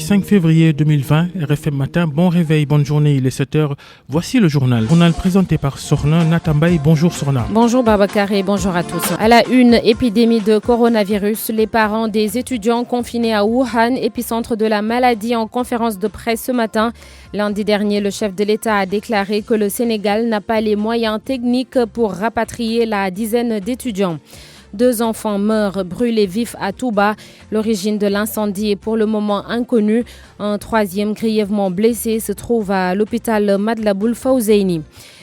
5 février 2020, RFM Matin, bon réveil, bonne journée, il est 7h. Voici le journal. Journal présenté par Sorna Natambay. Bonjour Sorna. Bonjour Babacar et bonjour à tous. À la une, épidémie de coronavirus. Les parents des étudiants confinés à Wuhan, épicentre de la maladie, en conférence de presse ce matin. Lundi dernier, le chef de l'État a déclaré que le Sénégal n'a pas les moyens techniques pour rapatrier la dizaine d'étudiants. 2 enfants meurent brûlés vifs à Touba. L'origine de l'incendie est pour le moment inconnue. Un 3e grièvement blessé se trouve à l'hôpital Matlaboul Fawzeyni.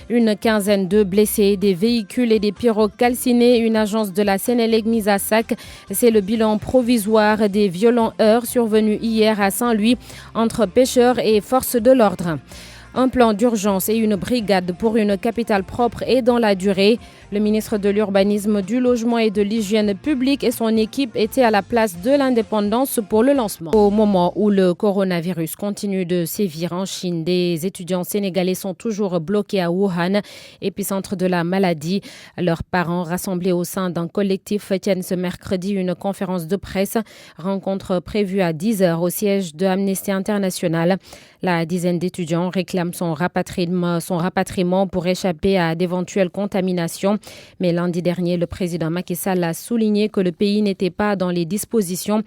Une quinzaine de blessés, des véhicules et des pirogues calcinés. Une agence de la Sénélec mise à sac. C'est le bilan provisoire des violents heurts survenus hier à Saint-Louis entre pêcheurs et forces de l'ordre. Un plan d'urgence et une brigade pour une capitale propre et dans la durée. Le ministre de l'Urbanisme, du Logement et de l'Hygiène publique et son équipe étaient à la place de l'Indépendance pour le lancement. Au moment où le coronavirus continue de sévir en Chine, des étudiants sénégalais sont toujours bloqués à Wuhan, épicentre de la maladie. Leurs parents, rassemblés au sein d'un collectif, tiennent ce mercredi une conférence de presse. Rencontre prévue à 10h au siège de Amnesty International. La dizaine d'étudiants réclament son rapatriement pour échapper à d'éventuelles contaminations. Mais lundi dernier, le président Macky Sall a souligné que le pays n'était pas dans les dispositions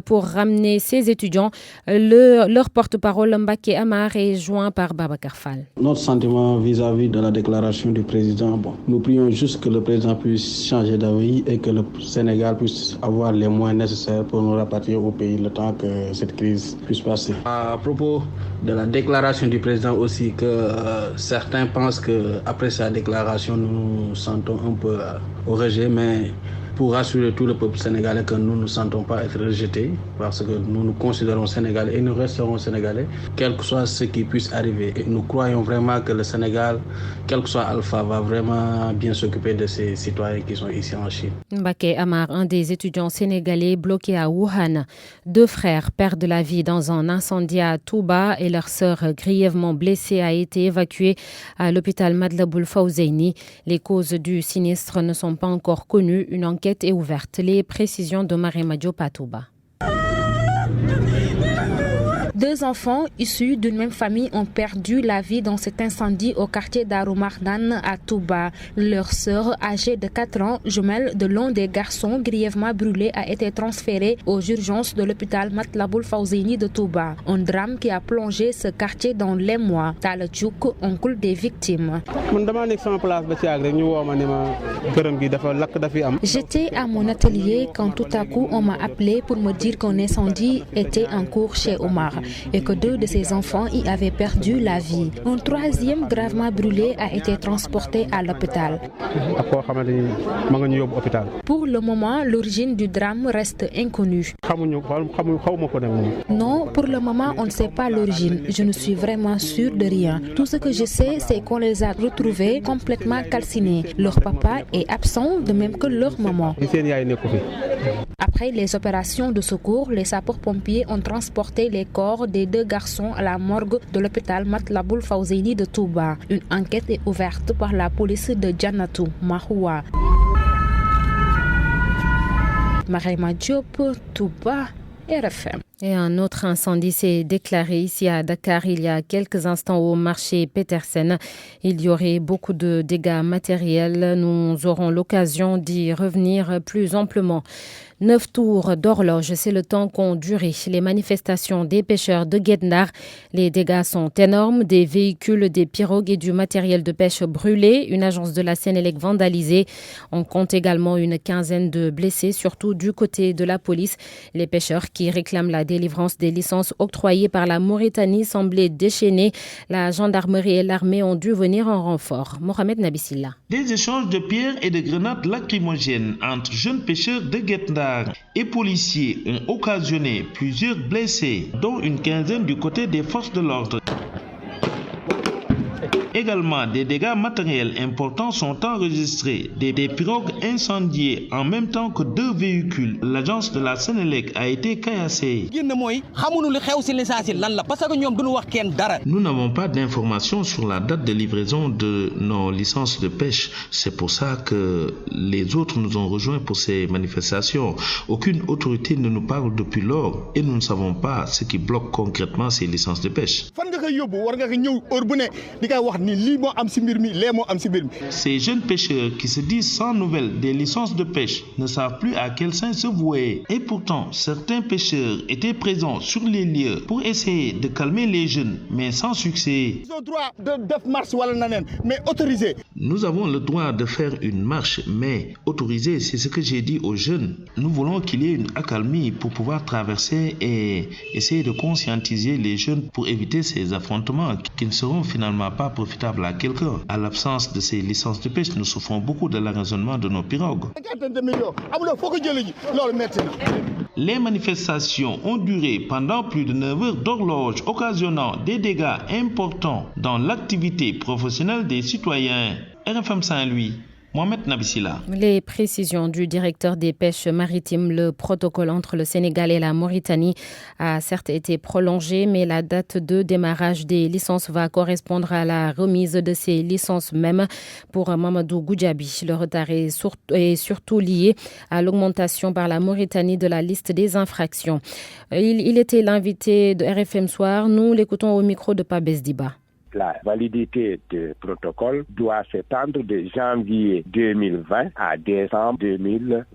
pour ramener ses étudiants. Leur porte-parole, Mbacké Amar, est joint par Babacar Fall. Notre sentiment vis-à-vis de la déclaration du président, nous prions juste que le président puisse changer d'avis et que le Sénégal puisse avoir les moyens nécessaires pour nous rapatrier au pays le temps que cette crise puisse passer. À propos de la déclaration du président aussi, que certains pensent qu'après sa déclaration, nous nous sentons un peu au rejet, mais pour rassurer tout le peuple sénégalais que nous ne sentons pas être rejetés parce que nous nous considérons sénégalais et nous resterons sénégalais, quel que soit ce qui puisse arriver. Et nous croyons vraiment que le Sénégal, quel que soit Alpha, va vraiment bien s'occuper de ses citoyens qui sont ici en Chine. Mbacké Amar, un des étudiants sénégalais bloqués à Wuhan. 2 frères perdent la vie dans un incendie à Touba et leur sœur grièvement blessée a été évacuée à l'hôpital Matlaboul Fawzeyni. Les causes du sinistre ne sont pas encore connues. Une enquête est ouverte. Les précisions de Marema Diop à Touba. 2 enfants issus d'une même famille ont perdu la vie dans cet incendie au quartier Darou Mardan à Touba. Leur sœur, âgée de 4 ans, jumelle de l'un des garçons grièvement brûlé, a été transférée aux urgences de l'hôpital Matlaboul Fawzeyni de Touba. Un drame qui a plongé ce quartier dans l'émoi. Talla Diouk, oncle des victimes. J'étais à mon atelier quand tout à coup on m'a appelé pour me dire qu'un incendie était en cours chez Omar et que 2 de ses enfants y avaient perdu la vie. Un 3e gravement brûlé a été transporté à l'hôpital. Pour le moment, l'origine du drame reste inconnue. Non, pour le moment, on ne sait pas l'origine. Je ne suis vraiment sûre de rien. Tout ce que je sais, c'est qu'on les a retrouvés complètement calcinés. Leur papa est absent, de même que leur maman. Après les opérations de secours, les sapeurs-pompiers ont transporté les corps des 2 garçons à la morgue de l'hôpital Matlaboul Fawzeyni de Touba. Une enquête est ouverte par la police de Jannatou, Mahoua. Marema Diop, Touba, RFM. Et un autre incendie s'est déclaré ici à Dakar il y a quelques instants au marché Petersen. Il y aurait beaucoup de dégâts matériels. Nous aurons l'occasion d'y revenir plus amplement. 9 tours d'horloge, c'est le temps qu'ont duré les manifestations des pêcheurs de Guet-Ndar. Les dégâts sont énormes, des véhicules, des pirogues et du matériel de pêche brûlés, une agence de la Sénélec vandalisée. On compte également une quinzaine de blessés, surtout du côté de la police. Les pêcheurs qui réclament la délivrance des licences octroyées par la Mauritanie semblaient déchaînés. La gendarmerie et l'armée ont dû venir en renfort. Mohamed Nabissilla. Des échanges de pierres et de grenades lacrymogènes entre jeunes pêcheurs de Guet-Ndar et policiers ont occasionné plusieurs blessés, dont une quinzaine du côté des forces de l'ordre. Également, des dégâts matériels importants sont enregistrés. Des pirogues incendiées en même temps que 2 véhicules. L'agence de la Sénélec a été caillassée. Nous n'avons pas d'informations sur la date de livraison de nos licences de pêche. C'est pour ça que les autres nous ont rejoints pour ces manifestations. Aucune autorité ne nous parle depuis lors et nous ne savons pas ce qui bloque concrètement ces licences de pêche. Ces jeunes pêcheurs qui se disent sans nouvelles des licences de pêche ne savent plus à quel sein se vouer. Et pourtant, certains pêcheurs étaient présents sur les lieux pour essayer de calmer les jeunes, mais sans succès. Ils ont droit de faire marche, mais autorisé. Nous avons le droit de faire une marche, mais autorisé, c'est ce que j'ai dit aux jeunes. Nous voulons qu'il y ait une accalmie pour pouvoir traverser et essayer de conscientiser les jeunes pour éviter ces affrontements qui ne seront finalement pas profitables à quelqu'un. À l'absence de ces licences de pêche, nous souffrons beaucoup de l'arraisonnement de nos pirogues. Les manifestations ont duré pendant plus de 9 heures d'horloge, occasionnant des dégâts importants dans l'activité professionnelle des citoyens. RFM Saint-Louis, Mohamed Nabissila. Les précisions du directeur des pêches maritimes, le protocole entre le Sénégal et la Mauritanie a certes été prolongé, mais la date de démarrage des licences va correspondre à la remise de ces licences même pour Mamadou Goudiaby. Le retard est surtout lié à l'augmentation par la Mauritanie de la liste des infractions. Il était l'invité de RFM Soir. Nous l'écoutons au micro de Pabès Diba. La validité du protocole doit s'étendre de janvier 2020 à décembre 2020.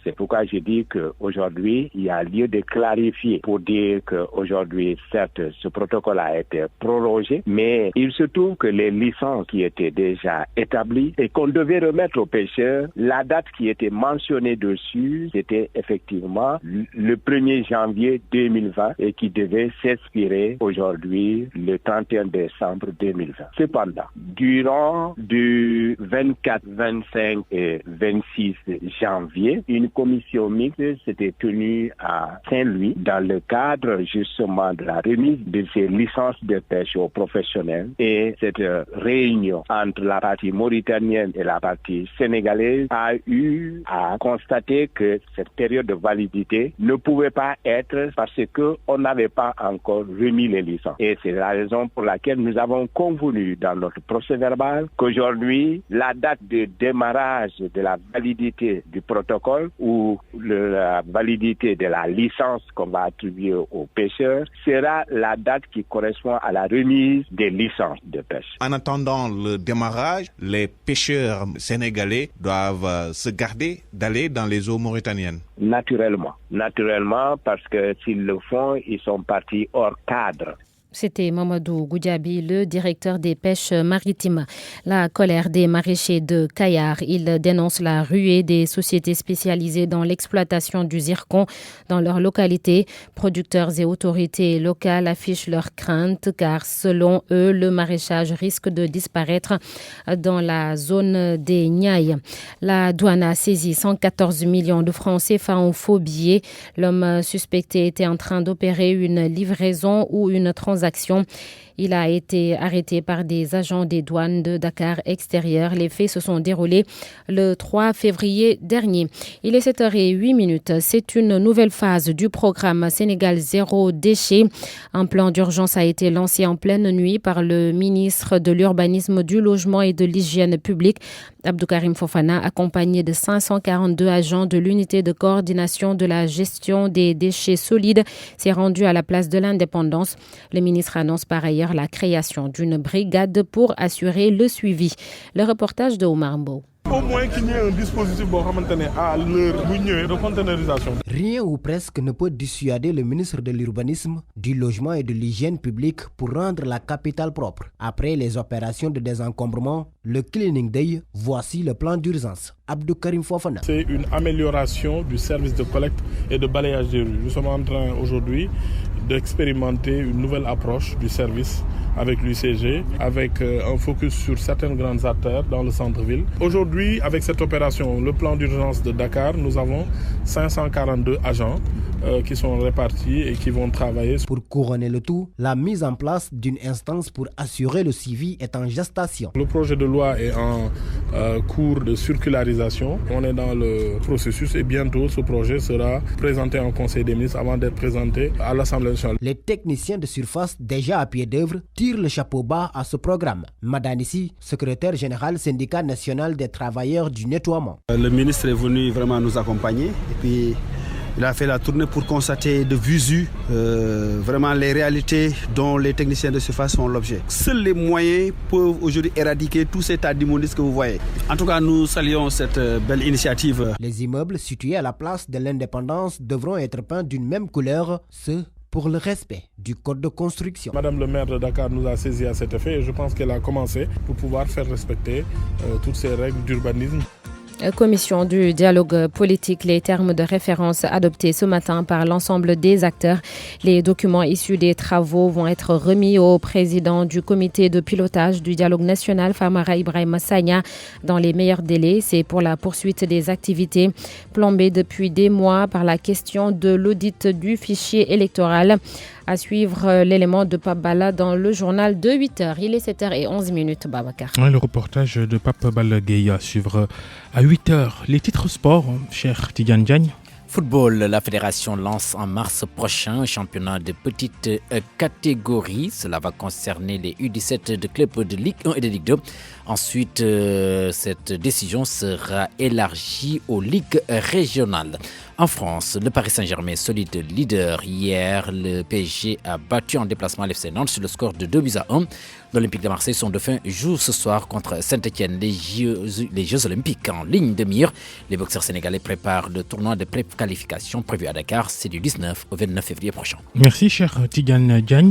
C'est pourquoi je dis qu'aujourd'hui, il y a lieu de clarifier pour dire qu'aujourd'hui, certes, ce protocole a été prolongé, mais il se trouve que les licences qui étaient déjà établies et qu'on devait remettre aux pêcheurs, la date qui était mentionnée dessus, c'était effectivement le 1er janvier 2020 et qui devait s'expirer aujourd'hui le 31 décembre 2020. Cependant, durant du 24, 25 et 26 janvier, une commission mixte s'était tenue à Saint-Louis dans le cadre justement de la remise de ces licences de pêche aux professionnels. Et cette réunion entre la partie mauritanienne et la partie sénégalaise a eu à constater que cette période de validité ne pouvait pas être parce qu'on n'avait pas encore remis les licences. Et c'est la raison pour laquelle nous avons convenu dans notre procès verbal qu'aujourd'hui, la date de démarrage de la validité du protocole ou la validité de la licence qu'on va attribuer aux pêcheurs sera la date qui correspond à la remise des licences de pêche. En attendant le démarrage, les pêcheurs sénégalais doivent se garder d'aller dans les eaux mauritaniennes. Naturellement, parce que s'ils le font, ils sont partis hors cadre. C'était Mamadou Goudiaby, le directeur des pêches maritimes. La colère des maraîchers de Kayar. Ils dénoncent la ruée des sociétés spécialisées dans l'exploitation du zircon dans leur localité. Producteurs et autorités locales affichent leurs craintes car selon eux, le maraîchage risque de disparaître dans la zone des Niayes. La douane a saisi 114 millions de francs CFA en faux billets. L'homme suspecté était en train d'opérer une livraison ou une transaction. Il a été arrêté par des agents des douanes de Dakar extérieur. Les faits se sont déroulés le 3 février dernier. Il est 7h08. C'est une nouvelle phase du programme Sénégal Zéro Déchet. Un plan d'urgence a été lancé en pleine nuit par le ministre de l'Urbanisme, du Logement et de l'Hygiène publique, Abdou Karim Fofana, accompagné de 542 agents de l'unité de coordination de la gestion des déchets solides, s'est rendu à la place de l'Indépendance. Le ministre annonce par ailleurs la création d'une brigade pour assurer le suivi. Le reportage de Omar Mbow. Au moins qu'il y ait un dispositif à l'heure de containerisation. Rien ou presque ne peut dissuader le ministre de l'Urbanisme, du Logement et de l'Hygiène publique pour rendre la capitale propre. Après les opérations de désencombrement, le cleaning day, voici le plan d'urgence. Abdou Karim Fofana. C'est une amélioration du service de collecte et de balayage des rues. Nous sommes en train aujourd'hui d'expérimenter une nouvelle approche du service avec l'UCG, avec un focus sur certaines grandes artères dans le centre-ville. Aujourd'hui, avec cette opération, le plan d'urgence de Dakar, nous avons 542 agents qui sont répartis et qui vont travailler. Pour couronner le tout, la mise en place d'une instance pour assurer le suivi est en gestation. Le projet de loi est en cours de circularisation. On est dans le processus et bientôt ce projet sera présenté en Conseil des ministres avant d'être présenté à l'Assemblée nationale. Les techniciens de surface déjà à pied d'œuvre tirent le chapeau bas à ce programme. Madanissi, secrétaire général syndicat national des travailleurs du nettoiement. Le ministre est venu vraiment nous accompagner et puis il a fait la tournée pour constater de visu vraiment les réalités dont les techniciens de surface font l'objet. Seuls les moyens peuvent aujourd'hui éradiquer tout cet état d'immondice que vous voyez. En tout cas, nous saluons cette belle initiative. Les immeubles situés à la place de l'Indépendance devront être peints d'une même couleur, pour le respect du code de construction. Madame le maire de Dakar nous a saisi à cet effet et je pense qu'elle a commencé pour pouvoir faire respecter toutes ces règles d'urbanisme. Commission du dialogue politique, les termes de référence adoptés ce matin par l'ensemble des acteurs. Les documents issus des travaux vont être remis au président du comité de pilotage du dialogue national, Famara Ibrahima Sagna, dans les meilleurs délais. C'est pour la poursuite des activités plombées depuis des mois par la question de l'audit du fichier électoral. À suivre l'élément de Pape Bala dans le journal de 8h. Il est 7h11, Babacar. Le reportage de Pape Bala Gueye à suivre à 8h. Les titres sport, cher Tidiane Diagne. Football, la fédération lance en mars prochain un championnat de petite catégorie. Cela va concerner les U17 de clubs de Ligue 1 et de Ligue 2. Ensuite, cette décision sera élargie aux ligues régionales. En France, le Paris Saint-Germain solide leader. Hier, le PSG a battu en déplacement l'FC Nantes sur le score de 2-1. L'Olympique de Marseille, son dauphin, joue ce soir contre Saint-Etienne. Les Jeux Olympiques en ligne de mire. Les boxeurs sénégalais préparent le tournoi de pré-qualification prévu à Dakar. C'est du 19 au 29 février prochain. Merci, cher Tidiane Diagne.